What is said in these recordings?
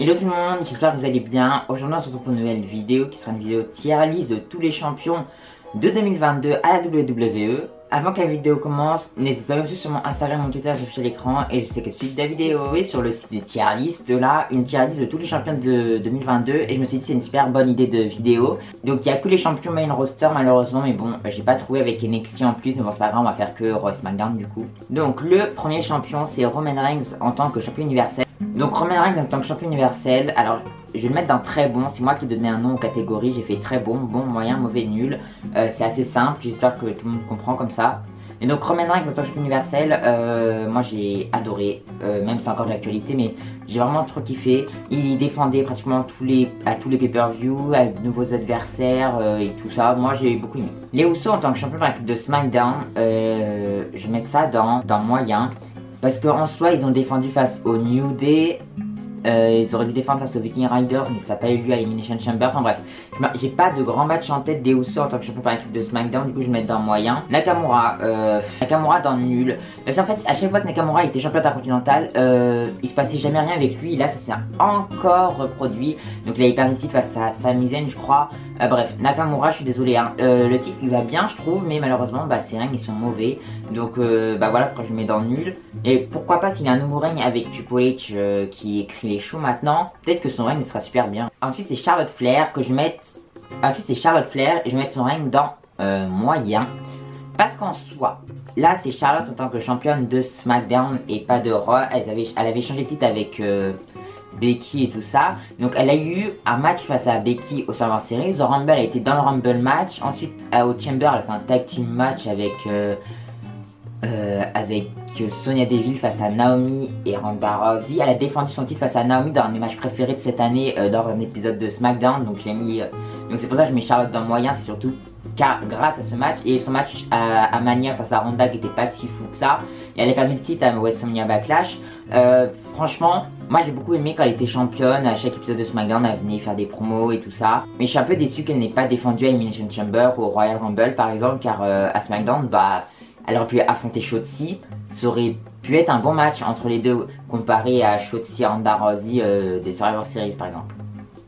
Hello tout le monde, j'espère que vous allez bien. Aujourd'hui on se retrouve pour une nouvelle vidéo qui sera une vidéo tier list de tous les champions de 2022 à la WWE. Avant que la vidéo commence, n'hésitez pas à me suivre sur mon Instagram, mon Twitter, affiché à l'écran. Et je sais que suite de la vidéo est sur le site des tier list, là, une tier list de tous les champions de 2022. Et je me suis dit c'est une super bonne idée de vidéo. Donc il n'y a que les champions main roster malheureusement, mais bon, j'ai pas trouvé avec NXT en plus, mais bon c'est pas grave, on va faire que Raw SmackDown du coup. Donc le premier champion c'est Roman Reigns en tant que champion universel. Donc Roman Reigns en tant que champion universel, alors je vais le mettre dans très bon, c'est moi qui ai donné un nom aux catégories, j'ai fait très bon, bon, moyen, mauvais, nul. C'est assez simple, j'espère que tout le monde comprend comme ça. Et donc Roman Reigns en tant que champion universel, moi j'ai adoré, même c'est encore de l'actualité, mais j'ai vraiment trop kiffé. Il défendait pratiquement à tous les pay-per-view, avec de nouveaux adversaires et tout ça, moi j'ai beaucoup aimé. Les Usos en tant que champion par l'équipe de SmackDown, je vais mettre ça dans moyen. Parce qu'en soi, ils ont défendu face au New Day, ils auraient dû défendre face aux Viking Riders, mais ça n'a pas eu lieu à Elimination Chamber. Enfin bref, j'ai pas de grand match en tête des Usos en tant que champion par l'équipe de SmackDown, du coup je vais mettre dans moyen. Nakamura dans nul. Parce qu'en fait, à chaque fois que Nakamura était champion intercontinental, il se passait jamais rien avec lui. Là, ça s'est encore reproduit. Donc il avait perdu le titre face à Sami Zayn, je crois. Bref, Nakamura, je suis désolé, hein. Le titre il va bien, je trouve, mais malheureusement, ses règnes ils sont mauvais. Donc, voilà, quand je le mets dans le nul. Et pourquoi pas s'il y a un nouveau règne avec Triple H qui écrit les shows maintenant, peut-être que son règne sera super bien. Ensuite, c'est Charlotte Flair que je vais mettre. Ensuite, c'est Charlotte Flair et je vais mettre son règne dans moyen. Parce qu'en soi, là, c'est Charlotte en tant que championne de SmackDown et pas de Raw. Elle avait changé de titre avec Becky et tout ça. Donc elle a eu un match face à Becky au Survivor Series. Au Rumble, elle a été dans le Rumble match. Ensuite au Chamber, elle a fait un tag team match avec Sonya Deville face à Naomi et Ronda Rousey. Elle a défendu son titre face à Naomi dans un de mes matchs préférés de cette année dans un épisode de SmackDown. Donc j'ai mis donc c'est pour ça que je mets Charlotte dans le moyen. C'est surtout grâce à ce match et son match à Mania face à Ronda qui était pas si fou que ça. Et elle a perdu le titre à WrestleMania Backlash. Franchement, moi j'ai beaucoup aimé quand elle était championne. À chaque épisode de SmackDown, elle venait faire des promos et tout ça. Mais je suis un peu déçu qu'elle n'ait pas défendu à Elimination Chamber ou au Royal Rumble par exemple, car à SmackDown, elle aurait pu affronter Shotzi. Ça aurait pu être un bon match entre les deux comparé à Shotzi et Ronda Rousey des Survivor Series par exemple.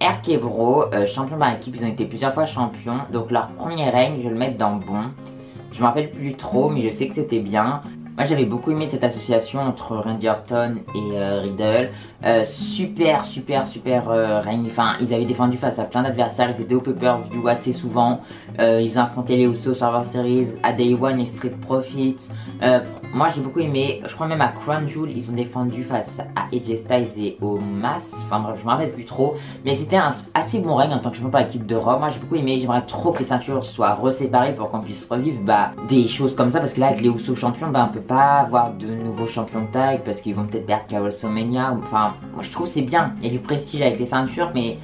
RK Bro, champion par équipe, ils ont été plusieurs fois champions. Donc leur premier règne, je vais le mettre dans bon. Je me rappelle plus trop, mais je sais que c'était bien. Moi j'avais beaucoup aimé cette association entre Randy Orton et Riddle. Super règne. Enfin, ils avaient défendu face à plein d'adversaires. Ils étaient au pay-per-view assez souvent. Ils ont affronté les Usos Survivor Series, à Day One et Street Profits. Moi j'ai beaucoup aimé. Je crois même à Crown Jewel, ils ont défendu face à AJ Styles et au Mas. Enfin bref, je me rappelle plus trop. Mais c'était un assez bon règne en tant que champion par équipe de Raw. Moi j'ai beaucoup aimé. J'aimerais trop que les ceintures soient reséparées pour qu'on puisse revivre des choses comme ça. Parce que là, avec les Usos champions, on peut pas avoir de nouveaux champions de tag parce qu'ils vont peut-être perdre qu'à WrestleMania. Enfin, moi je trouve c'est bien. Il y a du prestige avec les ceintures, mais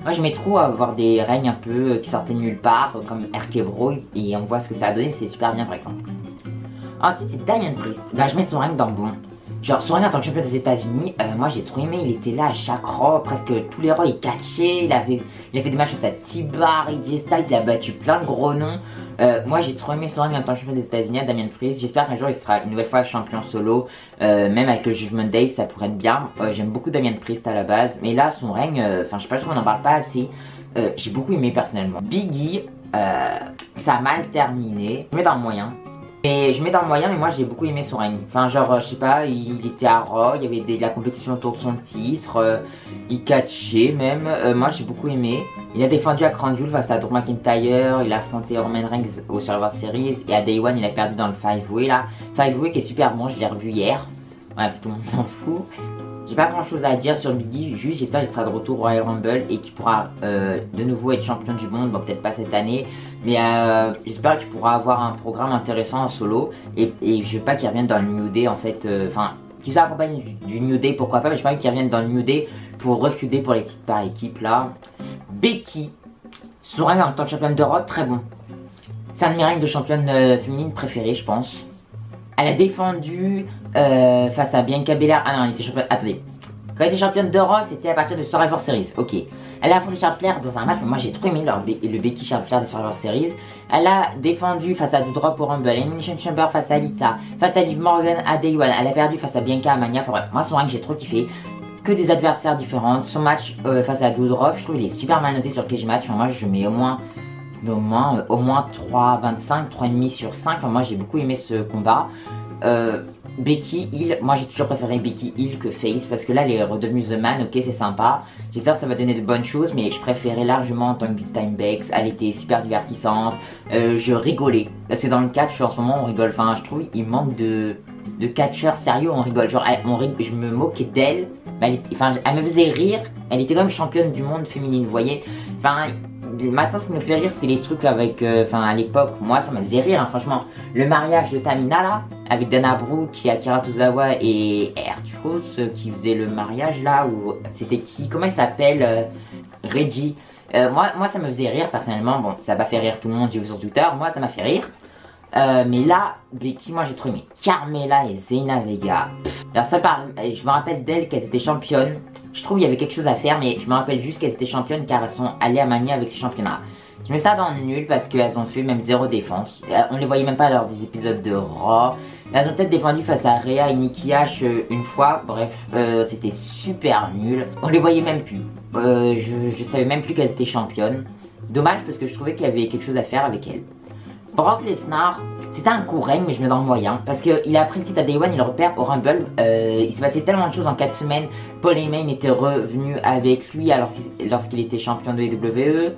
moi j'aimais trop avoir des règnes un peu qui sortaient de nulle part, comme RK Bro, et on voit ce que ça a donné, c'est super bien par exemple. Ensuite c'est Damian Priest. Là je mets son règne dans bon. Genre son règne en tant que champion des États-Unis, moi j'ai trop aimé, il était là à chaque Raw, presque tous les Raw il catchait, il a fait des matchs face à T-Bar, AJ Styles, il a battu plein de gros noms. Moi j'ai trop aimé son règne en tant que champion des États-Unis, Damian Priest. J'espère qu'un jour il sera une nouvelle fois champion solo, même avec le Judgment Day ça pourrait être bien. J'aime beaucoup Damian Priest à la base, mais là son règne, enfin je sais pas, je trouve qu'on en parle pas assez. J'ai beaucoup aimé personnellement. Biggie, ça a mal terminé, je mets dans le moyen. Et je mets dans le moyen, mais moi j'ai beaucoup aimé son règne. Enfin genre je sais pas, il était à Raw, il y avait de la compétition autour de son titre, il catchait même, moi j'ai beaucoup aimé. Il a défendu à Crown Jewel face à Drew McIntyre, il a affronté Roman Reigns au Survivor Series et à Day One il a perdu dans le 5-way là. 5-way qui est super bon, je l'ai revu hier. Bref, tout le monde s'en fout. J'ai pas grand chose à dire sur Biggie, juste j'espère qu'il sera de retour au Royal Rumble et qu'il pourra de nouveau être champion du monde, bon peut-être pas cette année, mais j'espère qu'il pourra avoir un programme intéressant en solo et je veux pas qu'il revienne dans le New Day en fait, enfin qu'il soit accompagné du New Day pourquoi pas, mais je veux pas qu'il revienne dans le New Day pour refuder pour les titres par équipe là. Becky, son règne en tant que championne de Raw, très bon. C'est un de mes règnes de championne féminine préférée je pense. Elle a défendu face à Bianca Belair. Ah non, elle était championne. Attendez. Quand elle était championne de Raw, c'était à partir de Survivor Series. Ok. Elle a affronté Charlotte Flair dans un match, mais moi j'ai trop aimé le Becky Charlotte Flair de Survivor Series. Elle a défendu face à Doudrop au Rumble, Elimination Chamber face à Lita, face à Liv Morgan à Day One. Elle a perdu face à Bianca à Mania. Enfin bref, moi son règne j'ai trop kiffé. que des adversaires différents. Son match face à Doudrop, je trouve il est super mal noté sur Cage Match. Enfin, moi je mets au moins 3,25, 3,5 sur 5. Enfin, moi j'ai beaucoup aimé ce combat. Becky Hill, moi j'ai toujours préféré Becky Hill que Face parce que là elle est redevenue The Man, ok c'est sympa. J'espère que ça va donner de bonnes choses, mais je préférais largement en tant que Big Time Bex. Elle était super divertissante, je rigolais. Parce que dans le catch en ce moment on rigole, enfin je trouve il manque de catcheurs sérieux, on rigole. Genre je me moquais d'elle, mais elle me faisait rire, elle était comme championne du monde féminine, vous voyez. Enfin, maintenant ce qui me fait rire c'est les trucs avec, à l'époque, moi ça me faisait rire hein, franchement. Le mariage de Tamina là, avec Dana Brooke et Akira Tozawa et R-Truth qui faisait le mariage là, ou c'était qui, comment il s'appelle, Reggie. Moi ça me faisait rire personnellement, bon ça m'a fait rire tout le monde, j'ai vu sur Twitter, moi ça m'a fait rire. Mais là, Becky, moi j'ai trouvé Carmela et Zelina Vega. Alors ça je me rappelle d'elles qu'elles étaient championnes. Je trouve qu'il y avait quelque chose à faire, mais je me rappelle juste qu'elles étaient championnes car elles sont allées à Mania avec les championnats. Je mets ça dans le nul parce qu'elles ont fait même 0 défense. On les voyait même pas lors des épisodes de Raw. Elles ont peut-être défendu face à Rhea et Nikki H une fois. Bref, c'était super nul. On les voyait même plus. Je savais même plus qu'elles étaient championnes. Dommage parce que je trouvais qu'il y avait quelque chose à faire avec elles. Brock Lesnar, c'était un coup règne mais je mets dans le moyen parce qu'il a pris le titre à Day One, il le repère au Rumble. Il s'est passé tellement de choses en 4 semaines. Paul Heyman était revenu avec lui lorsqu'il était champion de WWE.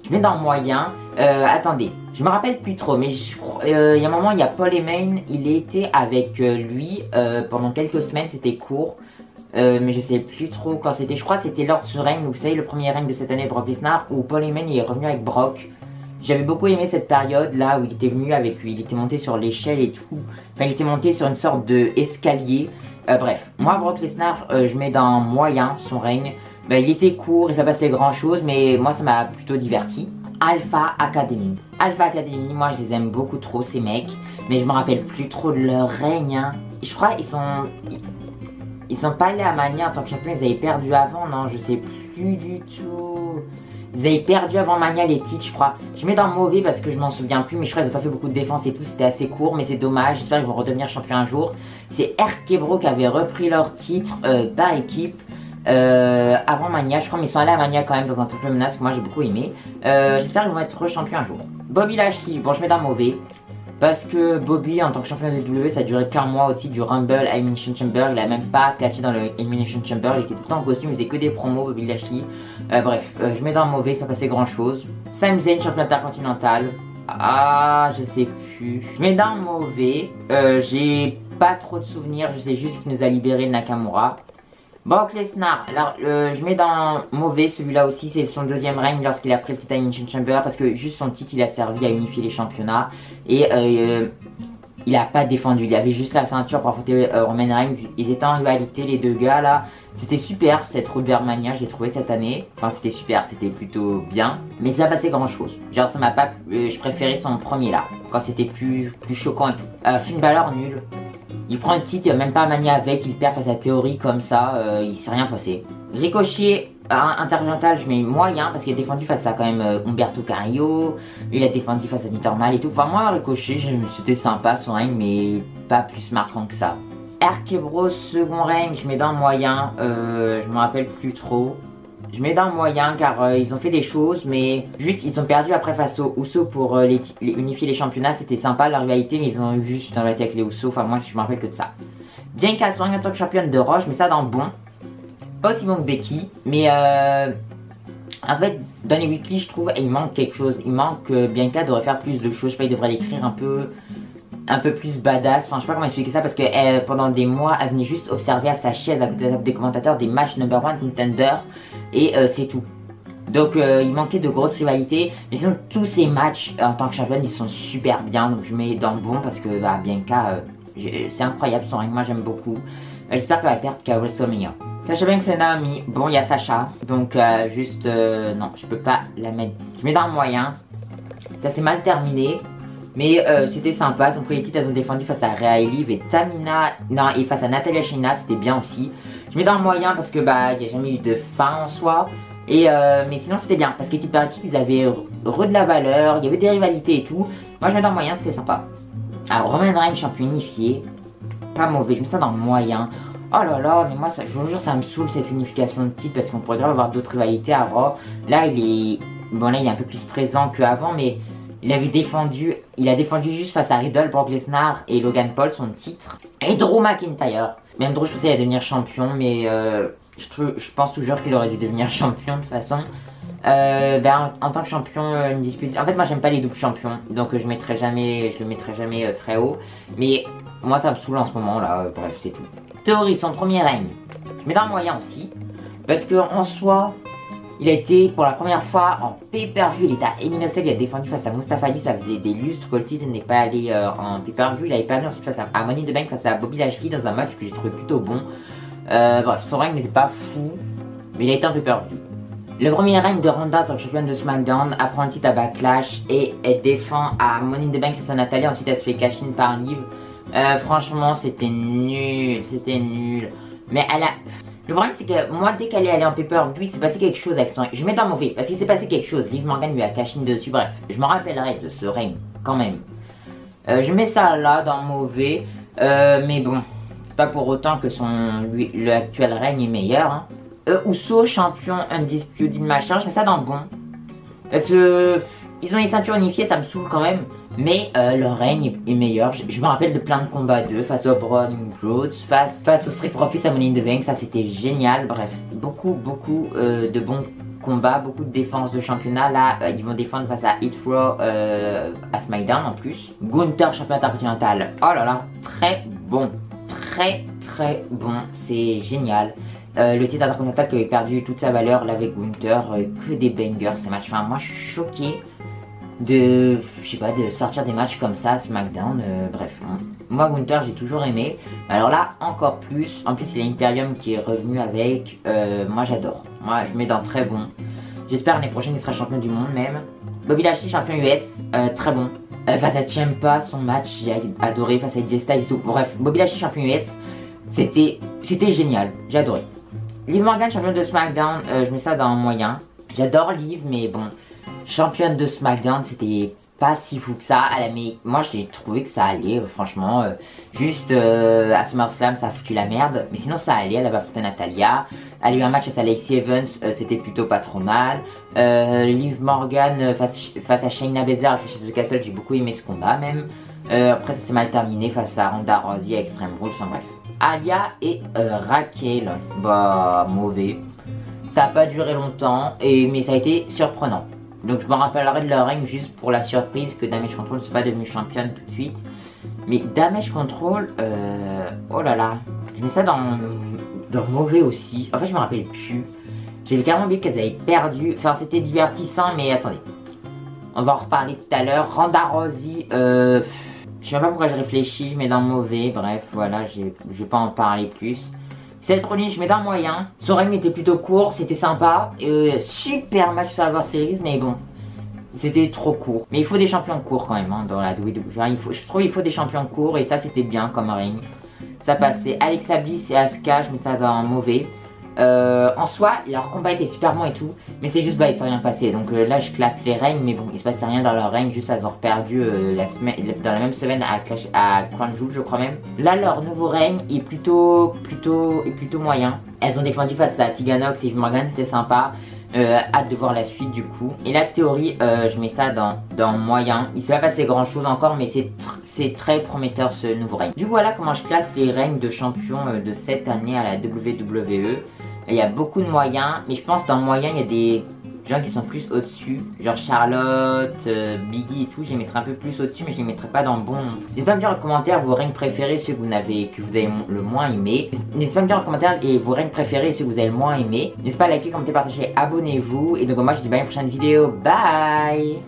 Je mets dans le moyen. Attendez, je me rappelle plus trop, mais il y a un moment, il y a Paul Heyman, il était avec lui pendant quelques semaines, c'était court. Mais je sais plus trop quand c'était. Je crois que c'était lors de ce règne, vous savez, le premier règne de cette année de Brock Lesnar, où Paul Heyman il est revenu avec Brock. J'avais beaucoup aimé cette période là où il était venu avec lui, il était monté sur l'échelle et tout. Enfin, il était monté sur une sorte de escalier. Bref, moi Brock Lesnar, je mets dans moyen son règne. Il était court et ça passait grand chose, mais moi ça m'a plutôt diverti. Alpha Academy. Alpha Academy, moi je les aime beaucoup trop ces mecs, mais je me rappelle plus trop de leur règne. Hein. Je crois ils sont pas allés à Mania en tant que champion, ils avaient perdu avant, non, je sais plus du tout. Ils avaient perdu avant Mania les titres, je crois. Je mets dans mauvais parce que je m'en souviens plus, mais je crois qu'ils n'ont pas fait beaucoup de défense et tout, c'était assez court, mais c'est dommage. J'espère qu'ils vont redevenir champions un jour. C'est RK-Bro qui avait repris leur titre par équipe. Avant Mania, je crois, mais ils sont allés à Mania quand même dans un triple menace que moi j'ai beaucoup aimé. J'espère qu'ils vont être champions un jour. Bobby Lashley, bon je mets dans mauvais parce que Bobby en tant que champion de WWE ça a duré qu'un mois aussi du Rumble à Elimination Chamber. Il a même pas catché dans le Elimination Chamber, il était tout le temps en costume, il faisait que des promos Bobby Lashley. Bref, je mets dans mauvais, ça passait grand chose. Sami Zayn, champion intercontinental. Ah, je sais plus. Je mets dans mauvais. J'ai pas trop de souvenirs, je sais juste qu'il nous a libéré de Nakamura. Brock Lesnar, alors je mets dans mauvais celui-là aussi, c'est son deuxième règne lorsqu'il a pris le titre à Elimination Chamber parce que juste son titre il a servi à unifier les championnats et il a pas défendu, il avait juste la ceinture pour affronter Roman Reigns, ils étaient en rivalité les deux gars là, c'était super cette route vers Mania j'ai trouvé cette année, enfin c'était super, c'était plutôt bien, mais ça a passé grand chose, genre ça m'a pas, je préférais son premier là, quand c'était plus choquant et tout. Finn Balor nul. Il prend le titre, il va même pas Mania avec, il perd face à Théorie comme ça, il s'est rien passé. Ricochet, intercontinental, je mets moyen parce qu'il a défendu face à quand même Humberto Carrillo, il a défendu face à Nitormal et tout. Enfin moi Ricochet, c'était sympa son règne mais pas plus marquant que ça. RK-Bro, second règne, je mets dans moyen, je me rappelle plus trop. Je mets dans le moyen car ils ont fait des choses mais juste ils ont perdu après face aux Usos pour unifier les championnats, c'était sympa leur rivalité mais ils ont eu juste une rivalité avec les Usos, enfin moi je me rappelle que de ça. Bien qu'elle soit en tant que championne de Raw, je mets ça dans le bon. Pas aussi bon que Becky mais en fait dans les weekly je trouve il manque quelque chose, il manque Bianca devrait faire plus de choses, je sais pas, il devrait l'écrire un peu plus badass, enfin je sais pas comment expliquer ça parce que pendant des mois elle venait juste observer à sa chaise à côté de la table des commentateurs des matchs number 1 contender et c'est tout. Donc il manquait de grosses rivalités, mais sinon tous ces matchs en tant que championne ils sont super bien, donc je mets dans le bon parce que Bianca c'est incroyable son règne, moi j'aime beaucoup. J'espère qu'elle va perdre qu'à WrestleMania. Sasha Banks et Naomi, bon il y a Sasha, donc juste non je peux pas la mettre, je mets dans le moyen, ça s'est mal terminé. Mais c'était sympa, son premier titre elles ont défendu face à Rhea Eliv et Tamina, non et face à Natalya Shayna, c'était bien aussi. Je mets dans le moyen parce que il n'y a jamais eu de fin en soi. Et mais sinon c'était bien parce que titre par équipe ils avaient de la valeur, il y avait des rivalités et tout. Moi je mets dans le moyen, c'était sympa. Alors Roman Reigns champion unifié, pas mauvais, je mets ça dans le moyen. Oh là là, mais moi, ça, je vous jure, ça me saoule cette unification de type parce qu'on pourrait grave avoir d'autres rivalités à Raw. Là, il est. Bon, là, il est un peu plus présent qu'avant, mais il a défendu juste face à Riddle, Brock Lesnar et Logan Paul, son titre. Et Drew McIntyre. Même Drew, je pensais qu'il allait devenir champion, mais je pense toujours qu'il aurait dû devenir champion de toute façon. En tant que champion, une dispute. En fait, moi, j'aime pas les doubles champions, donc je le mettrai jamais très haut. Mais moi, ça me saoule en ce moment, là. Bref, c'est tout. Theory, son premier règne. Je mets dans le moyen aussi, parce que en soi, il a été pour la première fois en pay-per-view. Il était à Elimination, il a défendu face à Mustafa Ali. Ça faisait des lustres que le titre n'est pas allé en pay-per-view. Il avait perdu ensuite face à Money in the Bank face à Bobby Lashley dans un match que j'ai trouvé plutôt bon. Bref, son règne n'était pas fou, mais il a été en pay-per-view. Le premier règne de Ronda en tant que championne de SmackDown, apprend le titre à Backlash et elle défend à Money in the Bank face à Natalia. Ensuite, elle se fait cash-in par Liv. Franchement, c'était nul, Mais elle a... Le problème, c'est que moi, dès qu'elle est allée en pay-per-view, il s'est passé quelque chose avec son... Je mets dans le mauvais, parce qu'il s'est passé quelque chose. Liv Morgan lui a caché dessus, bref. Je me rappellerai de ce règne, quand même. Je mets ça là, dans le mauvais. Mais bon, c'est pas pour autant que l'actuel règne est meilleur. Hein. Uso, champion undisputed machin, je mets ça dans le bon. Parce que... Ils ont les ceintures unifiées, ça me saoule quand même. Mais leur règne est meilleur. Je me rappelle de plein de combats d'eux face au Braun Rhodes, face au Street Profits à Money in the Bank. Ça, c'était génial. Bref, beaucoup de bons combats, beaucoup de défenses de championnat. Là, ils vont défendre face à Hit Row à SmackDown en plus. Gunther, champion intercontinental. Oh là là, très bon. Très bon. C'est génial. Le titre intercontinental qui avait perdu toute sa valeur là avec Gunther. Que des bangers ces matchs. Enfin, moi, je suis choqué de sortir des matchs comme ça, SmackDown, bref. Moi, Gunther, j'ai toujours aimé. Alors là, encore plus. En plus, il y a Imperium qui est revenu avec. Moi, j'adore. Moi, je mets dans très bon. J'espère l'année prochaine, il sera champion du monde même. Bobby Lashley, champion US, très bon. Face à Ciampa, son match, j'ai adoré. Face à AJ Styles et tout. Bref, Bobby Lashley, champion US, c'était génial. J'ai adoré. Liv Morgan, champion de SmackDown, je mets ça dans moyen. J'adore Liv, mais bon. Championne de SmackDown, c'était pas si fou que ça. Moi, j'ai trouvé que ça allait, franchement. Juste à SummerSlam, ça a foutu la merde. Mais sinon, ça allait. Elle avait affronté Natalia. Elle a eu un match face à Lacey Evans. C'était plutôt pas trop mal. Liv Morgan face à Shayna Baszler avec Chez The Castle. J'ai beaucoup aimé ce combat, même. Après, ça s'est mal terminé face à Ronda Rousey à Extreme Rules. Enfin, bref. Alia et Raquel. Bah, mauvais. Ça a pas duré longtemps. Mais ça a été surprenant. Donc je me rappellerai de leur règne juste pour la surprise que Damage Control ne soit pas devenue championne tout de suite. Mais Damage Control, oh là là, je mets ça dans mauvais aussi. En fait je me rappelle plus. J'avais carrément oublié qu'elles avaient perdu. Enfin c'était divertissant mais attendez. On va en reparler tout à l'heure. Ronda Rousey, je sais même pas pourquoi je réfléchis, je mets dans mauvais. Bref voilà, je vais pas en parler plus. Seth Rollins, je mets dans le moyen. Son règne était plutôt court, c'était sympa. Super match sur la Survivor Series, mais bon, c'était trop court. Mais il faut des champions courts quand même hein, dans la WWE. Enfin, je trouve qu'il faut des champions courts et ça c'était bien comme règne. Ça passait. Alexa Bliss et Asuka, je mets ça dans mauvais. En soi, leur combat était super bon et tout, mais c'est juste bah il s'est rien passé. Donc là je classe les règnes, mais bon il se passait rien dans leur règne, juste elles ont perdu dans la même semaine à Crown Jewel je crois même. Là leur nouveau règne est plutôt moyen. Elles ont défendu face à Tegan Nox et Liv Morgan, c'était sympa. Hâte de voir la suite du coup. Et la théorie, je mets ça dans moyen. Il s'est pas passé grand chose encore, mais c'est très prometteur ce nouveau règne. Du coup voilà comment je classe les règnes de champion de cette année à la WWE. Il y a beaucoup de moyens, mais je pense que dans le moyen il y a des gens qui sont plus au-dessus, genre Charlotte, Biggie et tout, je les mettrai un peu plus au-dessus, mais je les mettrai pas dans le bon. N'hésitez pas à me dire en commentaire vos règnes préférés, ceux que vous avez le moins aimé. N'hésitez pas à me dire en commentaire vos règnes préférés, ceux que vous avez le moins aimé. N'hésitez pas à liker, commenter, partager, abonnez-vous. Et donc moi je vous dis bye à une prochaine vidéo, bye.